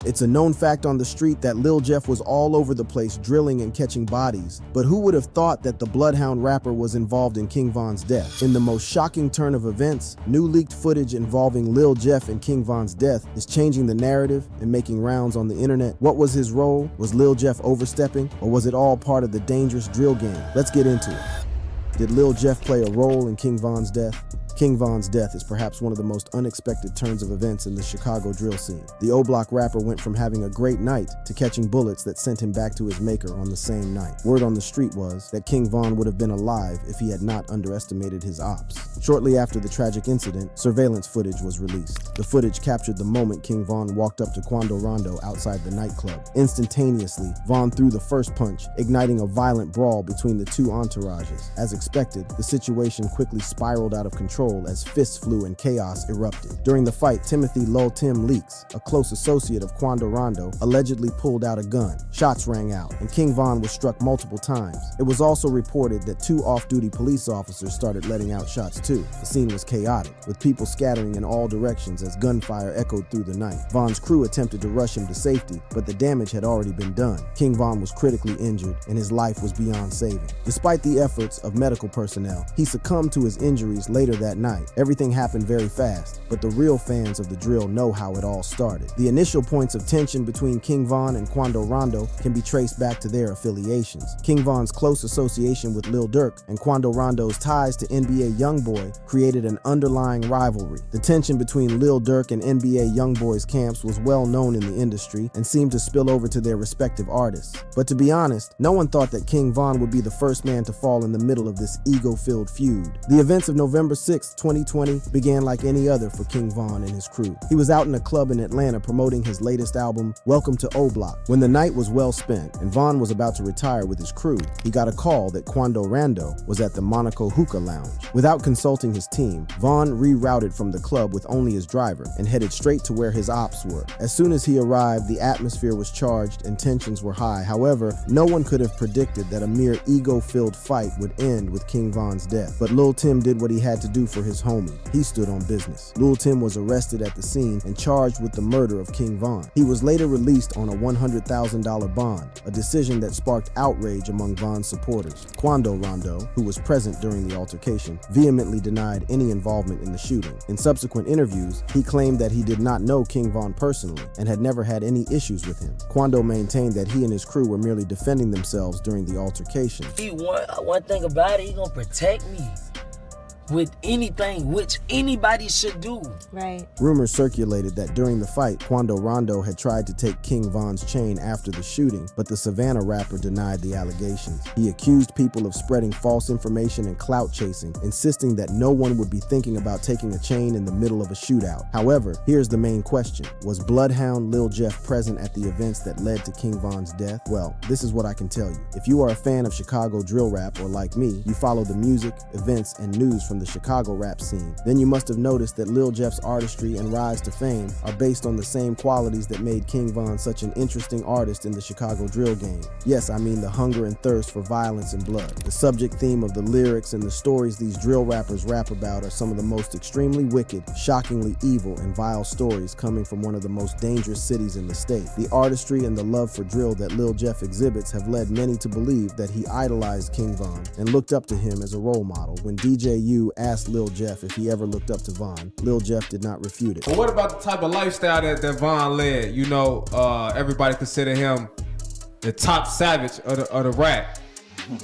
It's a known fact on the street that Lil Jeff was all over the place drilling and catching bodies, but who would have thought that the Bloodhound rapper was involved in King Von's death? In the most shocking turn of events, new leaked footage involving Lil Jeff and King Von's death is changing the narrative and making rounds on the internet. What was his role? Was Lil Jeff overstepping, or was it all part of the dangerous drill game? Let's get into it. Did Lil Jeff play a role in King Von's death? King Von's death is perhaps one of the most unexpected turns of events in the Chicago drill scene. The O-Block rapper went from having a great night to catching bullets that sent him back to his maker on the same night. Word on the street was that King Von would have been alive if he had not underestimated his ops. Shortly after the tragic incident, surveillance footage was released. The footage captured the moment King Von walked up to Quando Rondo outside the nightclub. Instantaneously, Von threw the first punch, igniting a violent brawl between the two entourages. As expected, the situation quickly spiraled out of control as fists flew and chaos erupted. During the fight, Timothy Lil Tim Leaks, a close associate of Quando Rondo, allegedly pulled out a gun. Shots rang out, and King Von was struck multiple times. It was also reported that two off-duty police officers started letting out shots too. The scene was chaotic, with people scattering in all directions as gunfire echoed through the night. Von's crew attempted to rush him to safety, but the damage had already been done. King Von was critically injured, and his life was beyond saving. Despite the efforts of medical personnel, he succumbed to his injuries later that night. Everything happened very fast, but the real fans of the drill know how it all started. The initial points of tension between King Von and Quando Rondo can be traced back to their affiliations. King Von's close association with Lil Durk and Quando Rondo's ties to NBA YoungBoy created an underlying rivalry. The tension between Lil Durk and NBA YoungBoy's camps was well known in the industry and seemed to spill over to their respective artists. But to be honest, no one thought that King Von would be the first man to fall in the middle of this ego-filled feud. The events of November 6, 2020 began like any other for King Von and his crew. He was out in a club in Atlanta promoting his latest album, Welcome to O-Block. When the night was well spent and Von was about to retire with his crew, he got a call that Quando Rondo was at the Monaco Hookah Lounge. Without consulting his team, Von rerouted from the club with only his driver and headed straight to where his ops were. As soon as he arrived, the atmosphere was charged and tensions were high. However, no one could have predicted that a mere ego-filled fight would end with King Von's death. But Lil Tim did what he had to do for his homie. He stood on business. Lil Tim was arrested at the scene and charged with the murder of King Von. He was later released on a $100,000 bond, a decision that sparked outrage among Von's supporters. Quando Rondo, who was present during the altercation, vehemently denied any involvement in the shooting. In subsequent interviews, he claimed that he did not know King Von personally and had never had any issues with him. Quando maintained that he and his crew were merely defending themselves during the altercation. One thing about it, he gonna protect me with anything, which anybody should do. Right. Rumors circulated that during the fight, Quando Rondo had tried to take King Von's chain after the shooting, but the Savannah rapper denied the allegations. He accused people of spreading false information and clout chasing, insisting that no one would be thinking about taking a chain in the middle of a shootout. However, here's the main question. Was Bloodhound Lil Jeff present at the events that led to King Von's death? Well, this is what I can tell you. If you are a fan of Chicago drill rap, or like me, you follow the music, events, and news from the Chicago rap scene, then you must have noticed that Lil Jeff's artistry and rise to fame are based on the same qualities that made King Von such an interesting artist in the Chicago drill game. Yes, I mean the hunger and thirst for violence and blood. The subject theme of the lyrics and the stories these drill rappers rap about are some of the most extremely wicked, shockingly evil, and vile stories coming from one of the most dangerous cities in the state. The artistry and the love for drill that Lil Jeff exhibits have led many to believe that he idolized King Von and looked up to him as a role model. When DJ U asked Lil Jeff if he ever looked up to Von, Lil Jeff did not refute it. But what about the type of lifestyle that Von led? You know, everybody consider him the top savage of the rap.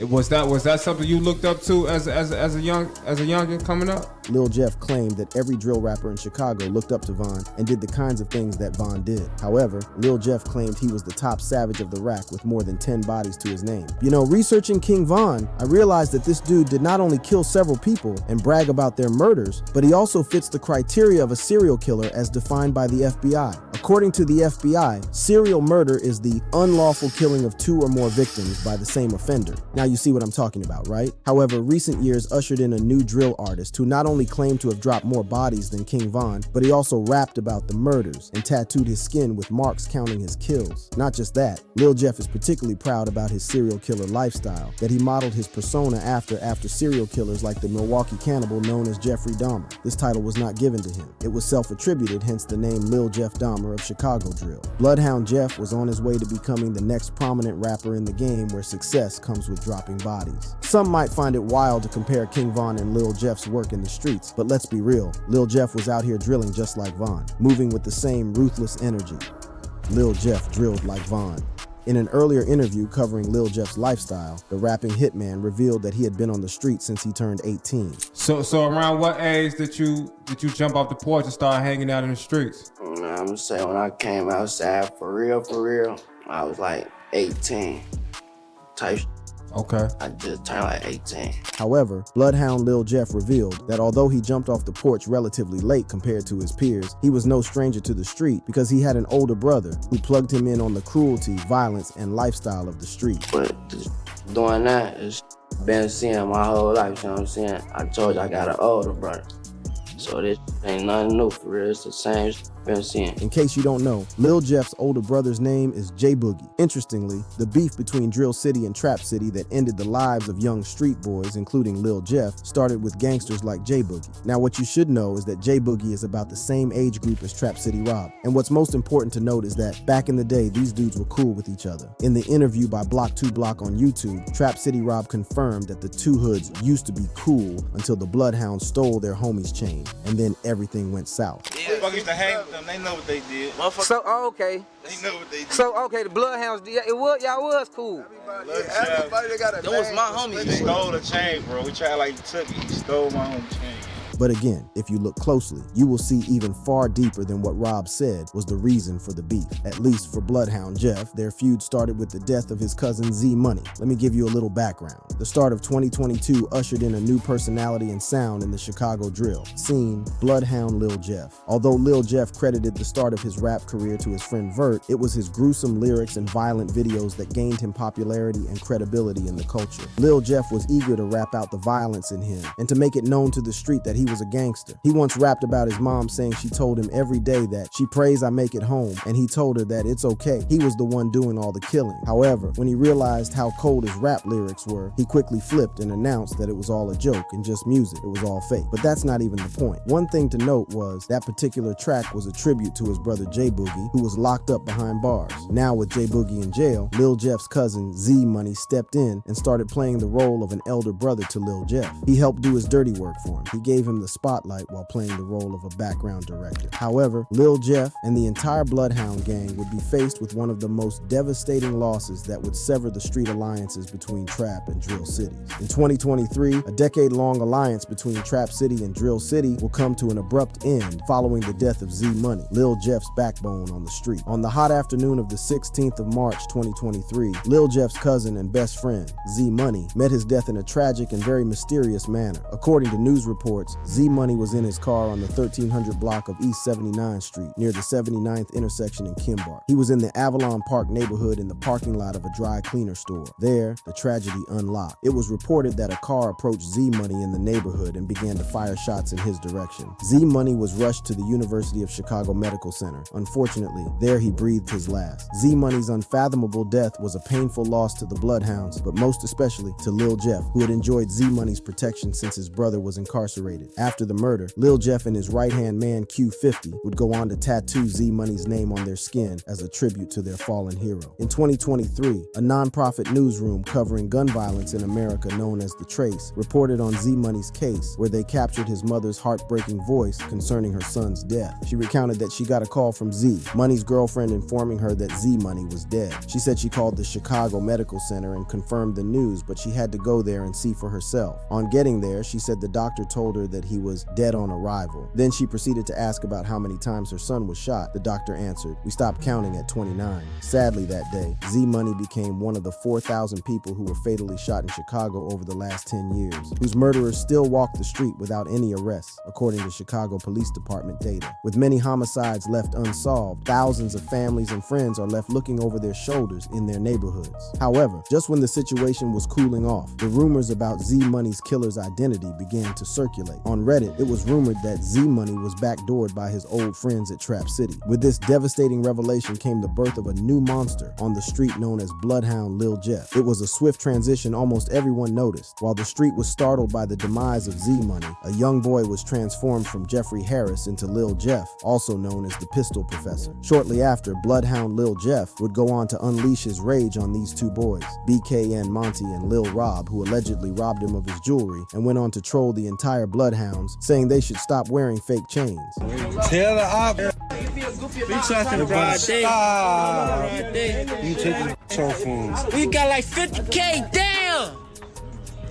Was that something you looked up to as a youngin coming up? Lil Jeff claimed that every drill rapper in Chicago looked up to Von and did the kinds of things that Von did. However, Lil Jeff claimed he was the top savage of the rack with more than 10 bodies to his name. You know, researching King Von, I realized that this dude did not only kill several people and brag about their murders, but he also fits the criteria of a serial killer as defined by the FBI. According to the FBI, serial murder is the unlawful killing of two or more victims by the same offender. Now you see what I'm talking about, right? However, recent years ushered in a new drill artist who not only claimed to have dropped more bodies than King Von, but he also rapped about the murders and tattooed his skin with marks counting his kills. Not just that, Lil Jeff is particularly proud about his serial killer lifestyle that he modeled his persona after serial killers like the Milwaukee cannibal known as Jeffrey Dahmer. This title was not given to him. It was self-attributed, hence the name Lil Jeff Dahmer of Chicago Drill. Bloodhound Jeff was on his way to becoming the next prominent rapper in the game where success comes with dropping bodies. Some might find it wild to compare King Von and Lil Jeff's work in the streets, but let's be real, Lil Jeff was out here drilling just like Von, moving with the same ruthless energy. Lil Jeff drilled like Von. In an earlier interview covering Lil Jeff's lifestyle, the rapping hitman revealed that he had been on the street since he turned 18. So around what age did you jump off the porch and start hanging out in the streets? I'm gonna say when I came outside for real, I was like 18 type. Okay. I just turned like 18. However, Bloodhound Lil Jeff revealed that although he jumped off the porch relatively late compared to his peers, he was no stranger to the street because he had an older brother who plugged him in on the cruelty, violence, and lifestyle of the street. But doing that, it's been seeing my whole life, you know what I'm saying? I told you I got an older brother. So this ain't nothing new for real, it's the same been seeing. In case you don't know, Lil Jeff's older brother's name is J Boogie. Interestingly, the beef between Drill City and Trap City that ended the lives of young street boys, including Lil Jeff, started with gangsters like J Boogie. Now what you should know is that J Boogie is about the same age group as Trap City Rob. And what's most important to note is that back in the day, these dudes were cool with each other. In the interview by Block2Block on YouTube, Trap City Rob confirmed that the two hoods used to be cool until the Bloodhounds stole their homie's chain, and then everything went south. Motherfuckers used to hang with them. They know what they did. So okay. They know what they did. So okay, the Bloodhounds, y'all was cool. Everybody that got a That was my homie. He stole the chain, bro. We tried like he took it. He stole my homie chain. But again, if you look closely, you will see even far deeper than what Rob said was the reason for the beef. At least for Bloodhound Jeff, their feud started with the death of his cousin Z Money. Let me give you a little background. The start of 2022 ushered in a new personality and sound in the Chicago drill scene, Bloodhound Lil Jeff. Although Lil Jeff credited the start of his rap career to his friend Vert, it was his gruesome lyrics and violent videos that gained him popularity and credibility in the culture. Lil Jeff was eager to rap out the violence in him and to make it known to the street that he was a gangster. He once rapped about his mom saying she told him every day that she prays I make it home, and he told her that it's okay. He was the one doing all the killing. However, when he realized how cold his rap lyrics were, he quickly flipped and announced that it was all a joke and just music. It was all fake. But that's not even the point. One thing to note was that particular track was a tribute to his brother J Boogie, who was locked up behind bars. Now with J Boogie in jail, Lil Jeff's cousin Z Money stepped in and started playing the role of an elder brother to Lil Jeff. He helped do his dirty work for him. He gave him the spotlight while playing the role of a background director. However, Lil Jeff and the entire Bloodhound gang would be faced with one of the most devastating losses that would sever the street alliances between Trap and Drill cities. In 2023, a decade-long alliance between Trap City and Drill City will come to an abrupt end following the death of Z Money, Lil Jeff's backbone on the street. On the hot afternoon of the 16th of March 2023, Lil Jeff's cousin and best friend, Z Money, met his death in a tragic and very mysterious manner. According to news reports, Z Money was in his car on the 1300 block of East 79th Street near the 79th intersection in Kimbar. He was in the Avalon Park neighborhood in the parking lot of a dry cleaner store. There, the tragedy unlocked. It was reported that a car approached Z Money in the neighborhood and began to fire shots in his direction. Z Money was rushed to the University of Chicago Medical Center. Unfortunately, there he breathed his last. Z Money's unfathomable death was a painful loss to the Bloodhounds, but most especially to Lil Jeff, who had enjoyed Z Money's protection since his brother was incarcerated. After the murder, Lil Jeff and his right-hand man Q50 would go on to tattoo Z Money's name on their skin as a tribute to their fallen hero. In 2023, a non-profit newsroom covering gun violence in America known as The Trace reported on Z Money's case, where they captured his mother's heartbreaking voice concerning her son's death. She recounted that she got a call from Z, Money's girlfriend, informing her that Z Money was dead. She said she called the Chicago Medical Center and confirmed the news, but she had to go there and see for herself. On getting there, she said the doctor told her that he was dead on arrival. Then she proceeded to ask about how many times her son was shot. The doctor answered, "We stopped counting at 29. Sadly, that day, Z-Money became one of the 4,000 people who were fatally shot in Chicago over the last 10 years, whose murderers still walk the street without any arrests, according to Chicago Police Department data. With many homicides left unsolved, thousands of families and friends are left looking over their shoulders in their neighborhoods. However, just when the situation was cooling off, the rumors about Z-Money's killer's identity began to circulate. On Reddit, it was rumored that Z-Money was backdoored by his old friends at Trap City. With this devastating revelation came the birth of a new monster on the street known as Bloodhound Lil Jeff. It was a swift transition almost everyone noticed. While the street was startled by the demise of Z-Money, a young boy was transformed from Jeffrey Harris into Lil Jeff, also known as the Pistol Professor. Shortly after, Bloodhound Lil Jeff would go on to unleash his rage on these two boys, BKN Monty and Lil Rob, who allegedly robbed him of his jewelry, and went on to troll the entire Bloodhounds, saying they should stop wearing fake chains. Tell the op. We talking about stop. You taking your phones. We got like 50K, damn!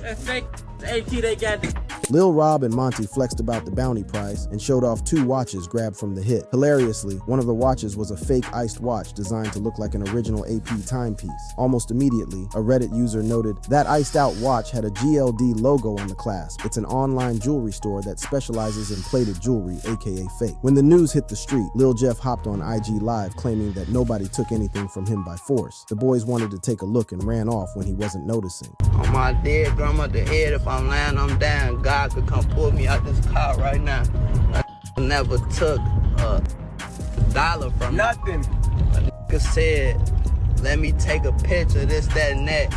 That fake AP they got. Lil Rob and Monty flexed about the bounty price and showed off 2 watches grabbed from the hit. Hilariously, one of the watches was a fake iced watch designed to look like an original AP timepiece. Almost immediately, a Reddit user noted, "That iced out watch had a GLD logo on the clasp. It's an online jewelry store that specializes in plated jewelry, aka fake." When the news hit the street, Lil Jeff hopped on IG Live claiming that nobody took anything from him by force. The boys wanted to take a look and ran off when he wasn't noticing. On my dead grandmother's head, if I'm lying, I'm down. God could come pull me out this car right now. I never took a dollar from Nothing. A nigga said, "Let me take a picture, this, that, and that."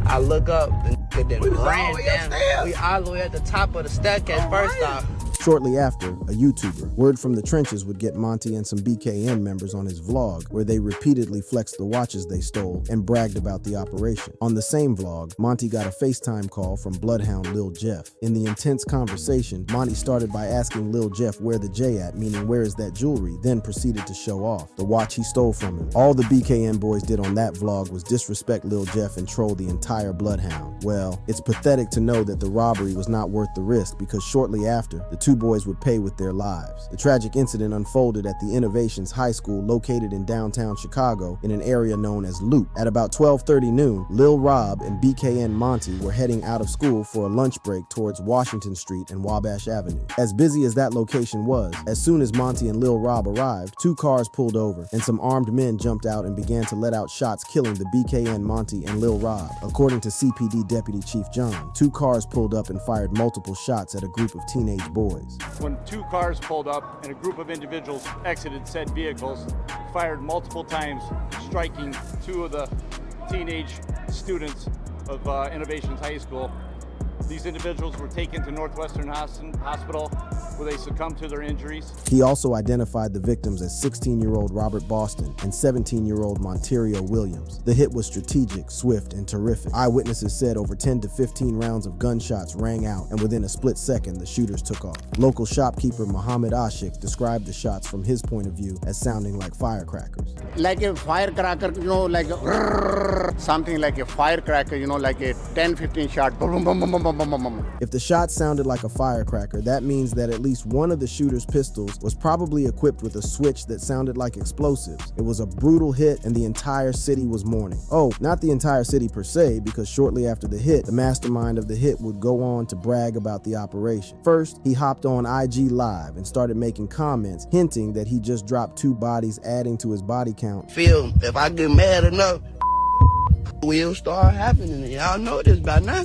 I look up, the nigga then ran down. We all the way at the top of the staircase first off. Shortly after, a YouTuber, Word from the Trenches, would get Monty and some BKN members on his vlog, where they repeatedly flexed the watches they stole and bragged about the operation. On the same vlog, Monty got a FaceTime call from Bloodhound Lil Jeff. In the intense conversation, Monty started by asking Lil Jeff where the J at, meaning where is that jewelry, then proceeded to show off the watch he stole from him. All the BKN boys did on that vlog was disrespect Lil Jeff and troll the entire Bloodhound. Well, it's pathetic to know that the robbery was not worth the risk, because shortly after, the two boys would pay with their lives. The tragic incident unfolded at the Innovations High School located in downtown Chicago in an area known as Loop. At about 12:30 noon, Lil Rob and BKN Monty were heading out of school for a lunch break towards Washington Street and Wabash Avenue. As busy as that location was, as soon as Monty and Lil Rob arrived, 2 cars pulled over and some armed men jumped out and began to let out shots, killing the BKN Monty and Lil Rob. According to CPD Deputy Chief John, 2 cars pulled up and fired multiple shots at a group of teenage boys. When 2 cars pulled up and a group of individuals exited said vehicles, fired multiple times, striking 2 of the teenage students of Innovations High School. These individuals were taken to Northwestern Hospital where they succumbed to their injuries. He also identified the victims as 16-year-old Robert Boston and 17-year-old Monterio Williams. The hit was strategic, swift, and terrific. Eyewitnesses said over 10 to 15 rounds of gunshots rang out, and within a split second, the shooters took off. Local shopkeeper Muhammad Ashik described the shots from his point of view as sounding like firecrackers. Like a firecracker, like something like a firecracker, like a 10-15 shot. Boom, boom, boom, boom, boom, boom, boom. If the shot sounded like a firecracker, that means that at least one of the shooter's pistols was probably equipped with a switch that sounded like explosives. It was a brutal hit, and the entire city was mourning. Oh, not the entire city per se, because shortly after the hit, the mastermind of the hit would go on to brag about the operation. First, he hopped on IG Live and started making comments hinting that he just dropped 2 bodies, adding to his body count. Feel, if I get mad enough, will start happening. Y'all know this by now.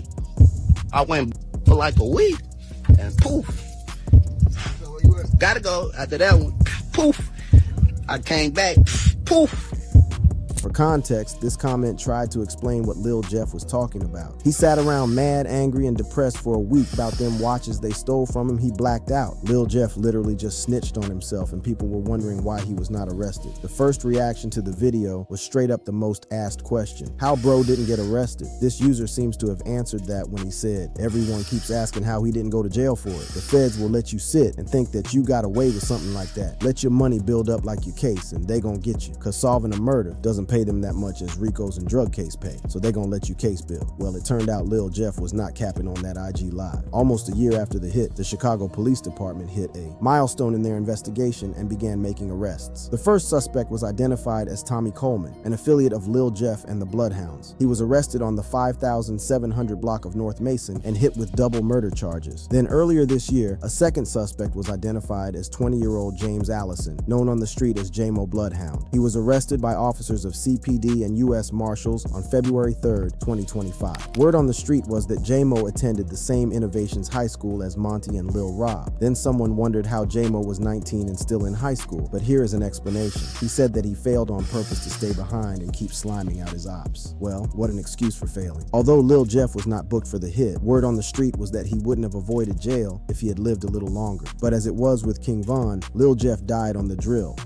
I went for like a week, and poof. Gotta go after that one. Poof. I came back. Poof. For context, this comment tried to explain what Lil Jeff was talking about. He sat around mad, angry, and depressed for a week about them watches they stole from him. He blacked out. Lil Jeff literally just snitched on himself, and people were wondering why he was not arrested. The first reaction to the video was straight up the most asked question: how bro didn't get arrested? This user seems to have answered that when he said, everyone keeps asking how he didn't go to jail for it. The feds will let you sit and think that you got away with something like that. Let your money build up like your case, and they gonna get you, cause solving a murder doesn't pay pay them that much as Ricos and drug case pay, so they gonna let you case bill. Well, it turned out Lil Jeff was not capping on that IG Live. Almost a year after the hit, the Chicago Police Department hit a milestone in their investigation and began making arrests. The first suspect was identified as Tommy Coleman, an affiliate of Lil Jeff and the Bloodhounds. He was arrested on the 5700 block of North Mason and hit with double murder charges. Then earlier this year, a second suspect was identified as 20-year-old James Allison, known on the street as J-Mo Bloodhound. He was arrested by officers of CPD and U.S. Marshals on February 3rd, 2025. Word on the street was that J-Mo attended the same Innovations High School as Monty and Lil Rob. Then someone wondered how J-Mo was 19 and still in high school, but here is an explanation. He said that he failed on purpose to stay behind and keep sliming out his ops. Well, what an excuse for failing. Although Lil Jeff was not booked for the hit, word on the street was that he wouldn't have avoided jail if he had lived a little longer. But as it was with King Von, Lil Jeff died on the drill.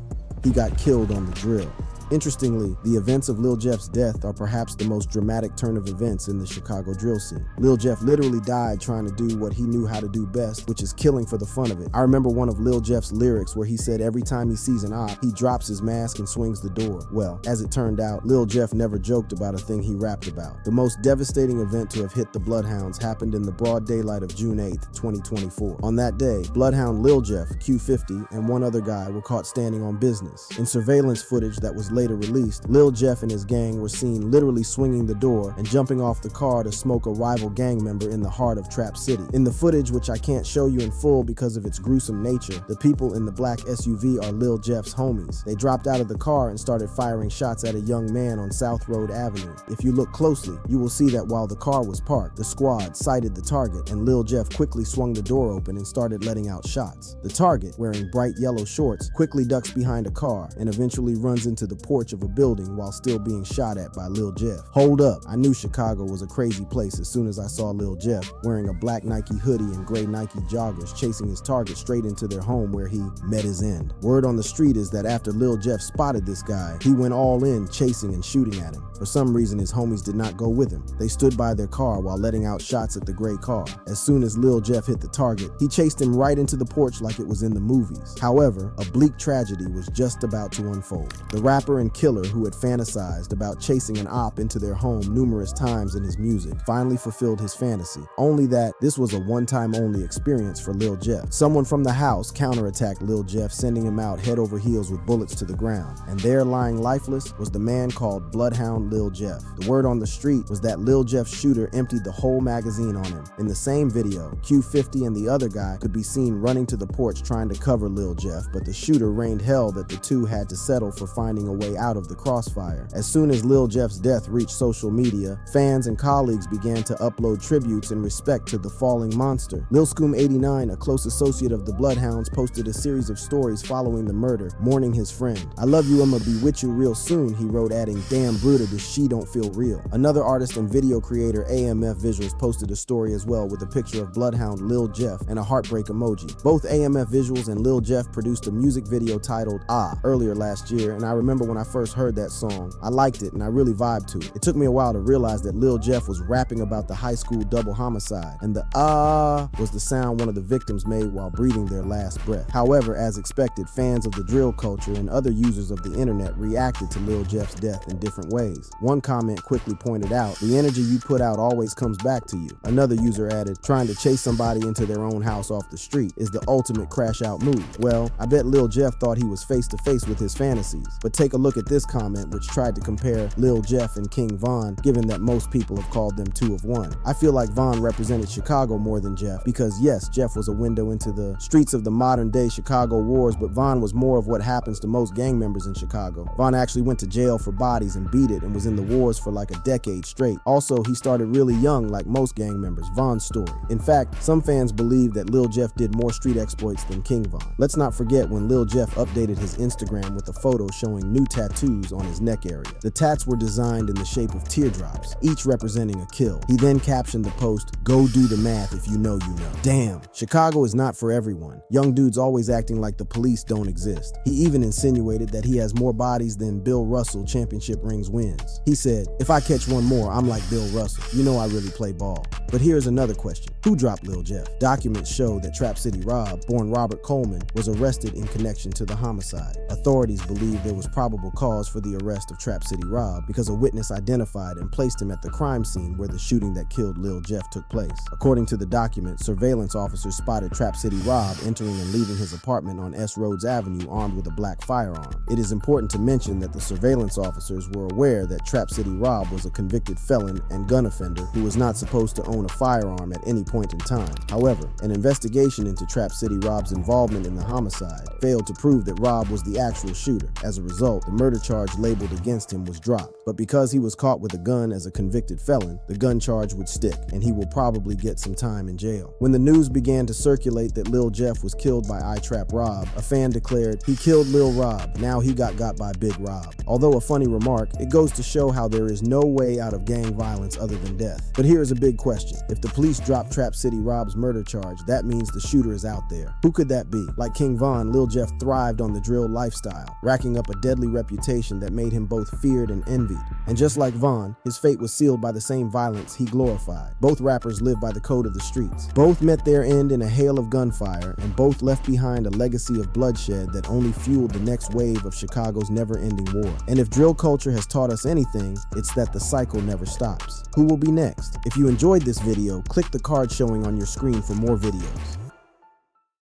He got killed on the drill. Interestingly, the events of Lil Jeff's death are perhaps the most dramatic turn of events in the Chicago drill scene. Lil Jeff literally died trying to do what he knew how to do best, which is killing for the fun of it. I remember one of Lil Jeff's lyrics where he said every time he sees an op, he drops his mask and swings the door. Well, as it turned out, Lil Jeff never joked about a thing he rapped about. The most devastating event to have hit the Bloodhounds happened in the broad daylight of June 8th, 2024. On that day, Bloodhound Lil Jeff, Q50, and one other guy were caught standing on business. In surveillance footage that was later released, Lil Jeff and his gang were seen literally swinging the door and jumping off the car to smoke a rival gang member in the heart of Trap City. In the footage, which I can't show you in full because of its gruesome nature, the people in the black SUV are Lil Jeff's homies. They dropped out of the car and started firing shots at a young man on South Road Avenue. If you look closely, you will see that while the car was parked, the squad sighted the target and Lil Jeff quickly swung the door open and started letting out shots. The target, wearing bright yellow shorts, quickly ducks behind a car and eventually runs into the porch of a building while still being shot at by Lil Jeff. Hold up, I knew Chicago was a crazy place as soon as I saw Lil Jeff wearing a black Nike hoodie and gray Nike joggers chasing his target straight into their home where he met his end. Word on the street is that after Lil Jeff spotted this guy, he went all in chasing and shooting at him. For some reason, his homies did not go with him. They stood by their car while letting out shots at the gray car. As soon as Lil Jeff hit the target, he chased him right into the porch like it was in the movies. However, a bleak tragedy was just about to unfold. The rapper and killer who had fantasized about chasing an op into their home numerous times in his music finally fulfilled his fantasy. Only that this was a one-time only experience for Lil Jeff. Someone from the house counterattacked Lil Jeff, sending him out head over heels with bullets to the ground. And there, lying lifeless, was the man called Bloodhound Lil Jeff. The word on the street was that Lil Jeff's shooter emptied the whole magazine on him. In the same video, Q50 and the other guy could be seen running to the porch trying to cover Lil Jeff, but the shooter rained hell that the two had to settle for finding a way out of the crossfire. As soon as Lil Jeff's death reached social media, fans and colleagues began to upload tributes in respect to the falling monster. Lil Scoom89, a close associate of the Bloodhounds, posted a series of stories following the murder, mourning his friend. "I love you, I'ma be with you real soon," he wrote, adding, "Damn Bruta, this she don't feel real." Another artist and video creator, AMF Visuals, posted a story as well with a picture of Bloodhound Lil Jeff and a heartbreak emoji. Both AMF Visuals and Lil Jeff produced a music video titled Ah earlier last year, and I remember when I first heard that song, I liked it and I really vibed to it. It took me a while to realize that Lil Jeff was rapping about the high school double homicide, and the ah was the sound one of the victims made while breathing their last breath. However, as expected, fans of the drill culture and other users of the internet reacted to Lil Jeff's death in different ways. One comment quickly pointed out, "The energy you put out always comes back to you." Another user added, "Trying to chase somebody into their own house off the street is the ultimate crash out move." Well, I bet Lil Jeff thought he was face to face with his fantasies. But take a look at this comment, which tried to compare Lil Jeff and King Von, given that most people have called them two of one. I feel like Von represented Chicago more than Jeff, because yes, Jeff was a window into the streets of the modern day Chicago wars, but Von was more of what happens to most gang members in Chicago. Von actually went to jail for bodies and beat it and was in the wars for like a decade straight. Also, he started really young like most gang members, Von's story. In fact, some fans believe that Lil Jeff did more street exploits than King Von. Let's not forget when Lil Jeff updated his Instagram with a photo showing new tattoos on his neck area. The tats were designed in the shape of teardrops, each representing a kill. He then captioned the post, "Go do the math if you know you know." Damn, Chicago is not for everyone. Young dudes always acting like the police don't exist. He even insinuated that he has more bodies than Bill Russell championship rings wins. He said, "If I catch one more, I'm like Bill Russell. You know I really play ball." But here's another question. Who dropped Lil Jeff? Documents show that Trap City Rob, born Robert Coleman, was arrested in connection to the homicide. Authorities believe there was probably probable cause for the arrest of Trap City Rob because a witness identified and placed him at the crime scene where the shooting that killed Lil Jeff took place. According to the document, surveillance officers spotted Trap City Rob entering and leaving his apartment on S. Rhodes Avenue armed with a black firearm. It is important to mention that the surveillance officers were aware that Trap City Rob was a convicted felon and gun offender who was not supposed to own a firearm at any point in time. However, an investigation into Trap City Rob's involvement in the homicide failed to prove that Rob was the actual shooter. As a result, the murder charge labeled against him was dropped. But because he was caught with a gun as a convicted felon, the gun charge would stick, and he will probably get some time in jail. When the news began to circulate that Lil Jeff was killed by I-Trap Rob, a fan declared, "He killed Lil Rob, now he got by Big Rob." Although a funny remark, it goes to show how there is no way out of gang violence other than death. But here is a big question. If the police drop Trap City Rob's murder charge, that means the shooter is out there. Who could that be? Like King Von, Lil Jeff thrived on the drill lifestyle, racking up a deadly reputation that made him both feared and envied. And just like Von, his fate was sealed by the same violence he glorified. Both rappers live by the code of the streets. Both met their end in a hail of gunfire, and both left behind a legacy of bloodshed that only fueled the next wave of Chicago's never-ending war. And if drill culture has taught us anything, it's that the cycle never stops. Who will be next? If you enjoyed this video, click the card showing on your screen for more videos.